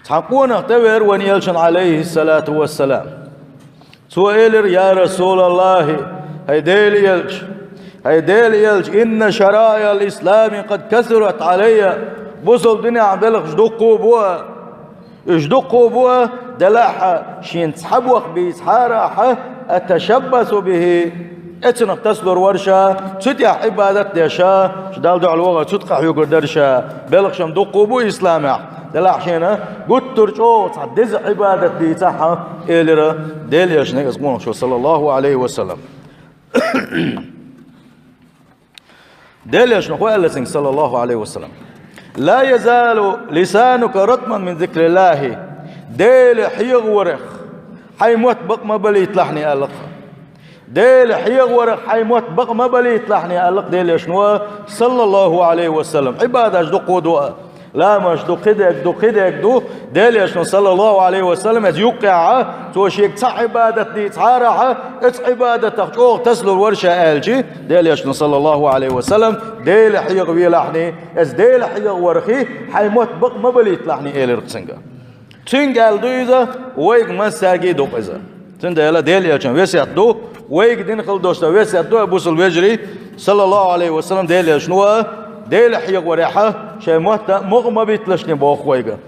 تحقون اختبر ونيلشن عليه الصلاة والسلام سؤال يا رسول الله هيديل يلش إن شرائع الإسلام قد كثرت علي بوصل دنيا عدلق اجدقوا بوا دلاحة شين تسحبوك بيسحارة أتشبث به اتنق تسلر ورشا تتيا عبادة ديشا شدال دعو الوغة تتقح يقر درشا بلغشم دقوا بو إسلامع دلاح شينا قد ترجو تعدز عبادة دي تحا إلرا ديل يشنك اسمونه شو صلى الله عليه وسلم ديل يشنك وقال صلى الله عليه وسلم لا يزال لسانك رطما من ذكر الله ديل حيغ ورخ حيموت بق ما بلي يطلعني ألق ديل حيغ ورخ حيموت بق ما بلي يطلعني ألق ديل يشنو صلى الله عليه وسلم عبادة اجدقوا دعاء لا مش دو قدك دو ديل يشنو صلى الله عليه وسلم يوقع توشيك تح عبادة دي تعارح اتس عبادة تخجوغ تسلو الورشة آلجي ديل يشنو صلى الله عليه وسلم ديل حيغ ويلحني اس ديل حيغ ورخي حيموت بق ما بلي يطلعني إلي رقصنغا تنقال دو إذا ويق ما ساقي دوق إذا تندهلا ديل يشنو ويسيات دو ويق دين خل دوشتا ويسيات دو أبوس الوجري صلى الله عليه وسلم ديل يشنو ديل حيغ وريحة شيء مغمى بيتلشني بوخ ويقا